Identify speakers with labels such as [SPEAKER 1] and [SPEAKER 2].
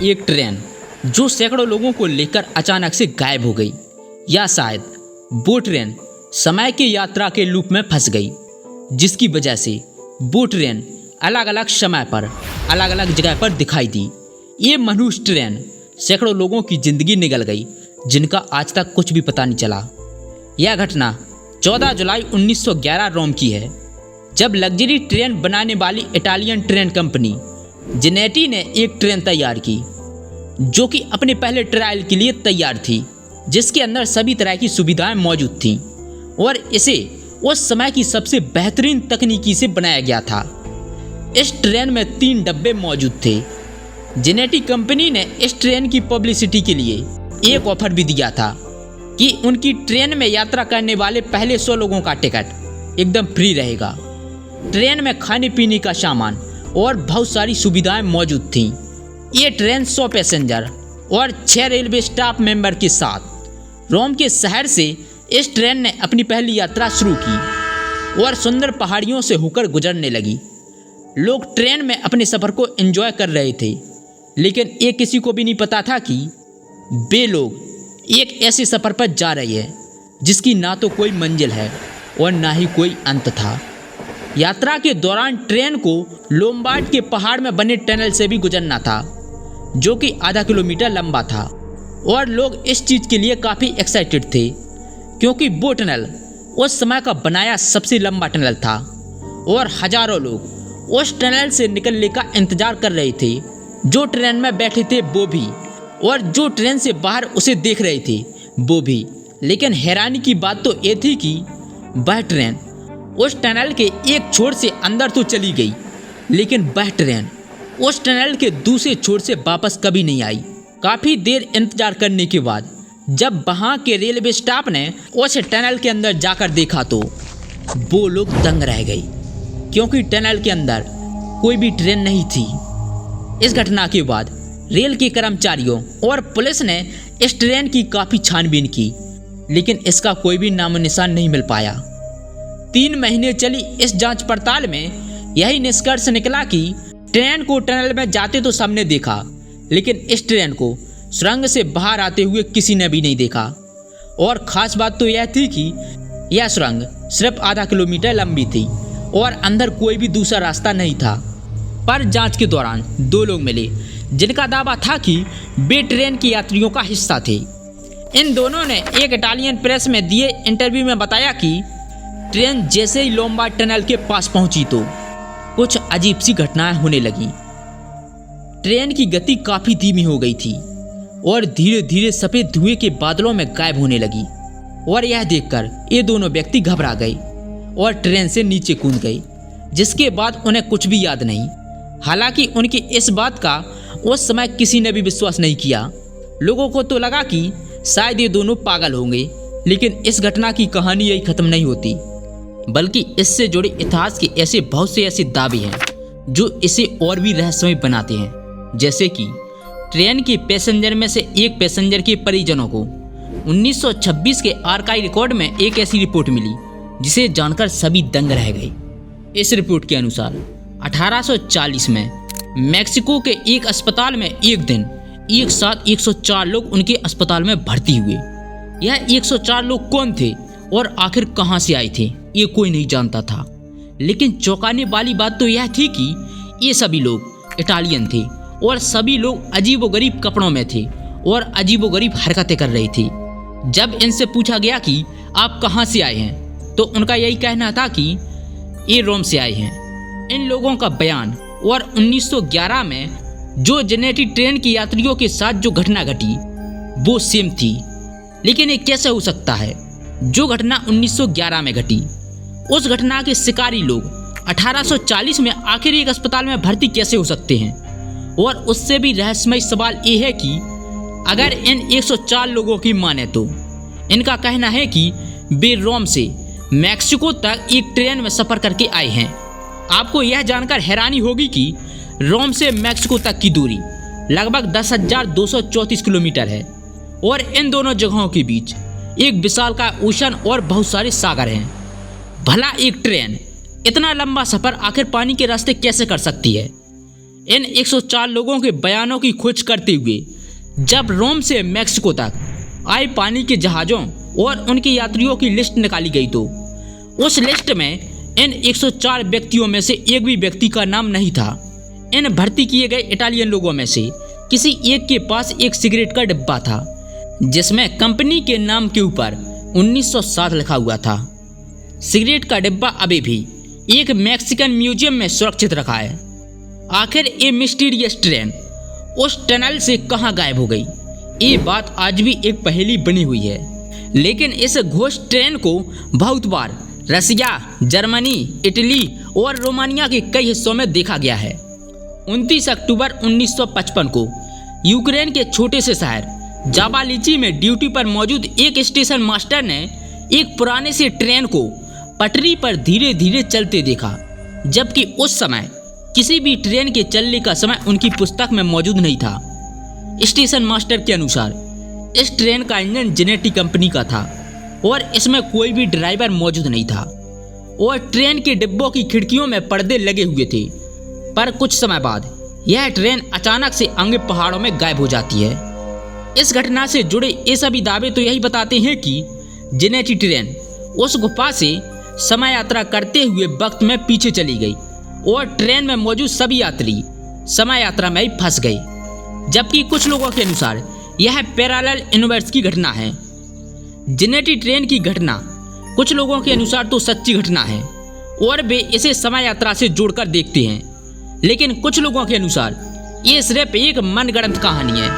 [SPEAKER 1] एक ट्रेन जो सैकड़ों लोगों को लेकर अचानक से गायब हो गई, या शायद वो ट्रेन समय की यात्रा के लूप में फंस गई, जिसकी वजह से वो ट्रेन अलग अलग समय पर अलग अलग जगह पर दिखाई दी। ये मनुष्य ट्रेन सैकड़ों लोगों की जिंदगी निगल गई, जिनका आज तक कुछ भी पता नहीं चला। यह घटना 14 जुलाई 1911 रोम की है, जब लग्जरी ट्रेन बनाने वाली इटालियन ट्रेन कंपनी जेनेटी ने एक ट्रेन तैयार की, जो कि अपने पहले ट्रायल के लिए तैयार थी, जिसके अंदर सभी तरह की सुविधाएं मौजूद थीं और इसे उस समय की सबसे बेहतरीन तकनीकी से बनाया गया था। इस ट्रेन में 3 डब्बे मौजूद थे। जेनेटी कंपनी ने इस ट्रेन की पब्लिसिटी के लिए एक ऑफर भी दिया था कि उनकी ट्रेन में यात्रा करने वाले पहले 100 लोगों का टिकट एकदम फ्री रहेगा। ट्रेन में खाने पीने का सामान और बहुत सारी सुविधाएं मौजूद थीं। ये ट्रेन 100 पैसेंजर और 6 रेलवे स्टाफ मेंबर के साथ रोम के शहर से इस ट्रेन ने अपनी पहली यात्रा शुरू की और सुंदर पहाड़ियों से होकर गुजरने लगी। लोग ट्रेन में अपने सफ़र को एंजॉय कर रहे थे, लेकिन ये किसी को भी नहीं पता था कि वे लोग एक ऐसे सफ़र पर जा रहे हैं जिसकी ना तो कोई मंजिल है और ना ही कोई अंत था। यात्रा के दौरान ट्रेन को लोम्बार्ड के पहाड़ में बने टनल से भी गुजरना था, जो कि आधा किलोमीटर लंबा था, और लोग इस चीज़ के लिए काफ़ी एक्साइटेड थे क्योंकि वो टनल उस समय का बनाया सबसे लंबा टनल था और हजारों लोग उस टनल से निकलने का इंतजार कर रहे थे। जो ट्रेन में बैठे थे वो भी, और जो ट्रेन से बाहर उसे देख रहे थे वो भी। लेकिन हैरानी की बात तो ये थी कि वह ट्रेन उस टनल के एक छोर से अंदर तो चली गई, लेकिन वह ट्रेन उस टनल के दूसरे छोर से वापस कभी नहीं आई। काफ़ी देर इंतजार करने के बाद जब वहाँ के रेलवे स्टाफ ने उस टनल के अंदर जाकर देखा तो वो लोग दंग रह गए, क्योंकि टनल के अंदर कोई भी ट्रेन नहीं थी। इस घटना के बाद रेल के कर्मचारियों और पुलिस ने इस ट्रेन की काफ़ी छानबीन की, लेकिन इसका कोई भी नामो निशान नहीं मिल पाया। 3 महीने चली इस जांच पड़ताल में यही निष्कर्ष निकला कि ट्रेन को टनल में जाते तो सबने देखा, लेकिन इस ट्रेन को सुरंग से बाहर आते हुए किसी ने भी नहीं देखा। और ख़ास बात तो यह थी कि यह सुरंग सिर्फ आधा किलोमीटर लंबी थी और अंदर कोई भी दूसरा रास्ता नहीं था। पर जांच के दौरान 2 लोग मिले जिनका दावा था कि वे ट्रेन के यात्रियों का हिस्सा थे। इन दोनों ने एक इटालियन प्रेस में दिए इंटरव्यू में बताया कि ट्रेन जैसे ही लोम्बार्ड टनल के पास पहुंची तो कुछ अजीब सी घटनाएं होने लगी। ट्रेन की गति काफ़ी धीमी हो गई थी और धीरे धीरे सफ़ेद धुएं के बादलों में गायब होने लगी, और यह देखकर ये दोनों व्यक्ति घबरा गए और ट्रेन से नीचे कूद गए, जिसके बाद उन्हें कुछ भी याद नहीं। हालांकि उनकी इस बात का उस समय किसी ने भी विश्वास नहीं किया। लोगों को तो लगा कि शायद ये दोनों पागल होंगे, लेकिन इस घटना की कहानी यही खत्म नहीं होती, बल्कि इससे जुड़े इतिहास के ऐसे बहुत से ऐसे दावे हैं जो इसे और भी रहस्यमय बनाते हैं। जैसे कि ट्रेन के पैसेंजर में से एक पैसेंजर के परिजनों को 1926 के आर्काइव रिकॉर्ड में एक ऐसी रिपोर्ट मिली जिसे जानकर सभी दंग रह गए। इस रिपोर्ट के अनुसार 1840 में मैक्सिको के एक अस्पताल में एक दिन एक साथ 104 लोग उनके अस्पताल में भर्ती हुए। यह 104 लोग कौन थे और आखिर कहां से आए थे, ये कोई नहीं जानता था। लेकिन चौंकाने वाली बात तो यह थी कि ये सभी लोग इटालियन थे और सभी लोग अजीबोगरीब कपड़ों में थे और अजीबोगरीब हरकतें कर रहे थे। जब इनसे पूछा गया कि आप कहां से आए हैं, तो उनका यही कहना था कि ये रोम से आए हैं। इन लोगों का बयान और 1911 में जो जेनेटी ट्रेन की यात्रियों के साथ जो घटना घटी वो सेम थी। लेकिन ये कैसे हो सकता है? जो घटना 1911 में घटी, उस घटना के शिकारी लोग 1840 में आखिर एक अस्पताल में भर्ती कैसे हो सकते हैं? और उससे भी रहस्यमय सवाल ये है कि अगर इन 104 लोगों की माने तो इनका कहना है कि वे रोम से मैक्सिको तक एक ट्रेन में सफ़र करके आए हैं। आपको यह जानकर हैरानी होगी कि रोम से मैक्सिको तक की दूरी लगभग 10,234 किलोमीटर है और इन दोनों जगहों के बीच एक विशालकाय ओशन और बहुत सारे सागर हैं। भला एक ट्रेन इतना लंबा सफ़र आखिर पानी के रास्ते कैसे कर सकती है? इन 104 लोगों के बयानों की खोज करते हुए जब रोम से मैक्सिको तक आए पानी के जहाज़ों और उनके यात्रियों की लिस्ट निकाली गई तो उस लिस्ट में इन 104 व्यक्तियों में से एक भी व्यक्ति का नाम नहीं था। इन भर्ती किए गए इटालियन लोगों में से किसी एक के पास एक सिगरेट का डिब्बा था जिसमें कंपनी के नाम के ऊपर 1907 लिखा हुआ था। सिगरेट का डिब्बा अभी भी एक मैक्सिकन म्यूजियम में सुरक्षित रखा है। आखिर ये मिस्टीरियस ट्रेन उस टनल से कहां गायब हो गई, ये बात आज भी एक पहेली बनी हुई है। लेकिन इस घोस्ट ट्रेन को बहुत बार रसिया, जर्मनी, इटली और रोमानिया के कई हिस्सों में देखा गया है। 29 अक्टूबर 1955 को यूक्रेन के छोटे से शहर जाबालिची में ड्यूटी पर मौजूद एक स्टेशन मास्टर ने एक पुराने से ट्रेन को पटरी पर धीरे धीरे चलते देखा, जबकि उस समय किसी भी ट्रेन के चलने का समय उनकी पुस्तक में मौजूद नहीं था। स्टेशन मास्टर के अनुसार इस ट्रेन का इंजन जेनेटी कंपनी का था और इसमें कोई भी ड्राइवर मौजूद नहीं था और ट्रेन के डिब्बों की खिड़कियों में पर्दे लगे हुए थे। पर कुछ समय बाद यह ट्रेन अचानक से आगे पहाड़ों में गायब हो जाती है। इस घटना से जुड़े ये सभी दावे तो यही बताते हैं कि जेनेटी ट्रेन उस गुफा से समय यात्रा करते हुए वक्त में पीछे चली गई और ट्रेन में मौजूद सभी यात्री समय यात्रा में ही फंस गए। जबकि कुछ लोगों के अनुसार यह पैरेलल यूनिवर्स की घटना है। जेनेटी ट्रेन की घटना कुछ लोगों के अनुसार तो सच्ची घटना है और वे इसे समय यात्रा से जोड़कर देखते हैं, लेकिन कुछ लोगों के अनुसार ये सिर्फ एक मनगढ़ंत कहानी है।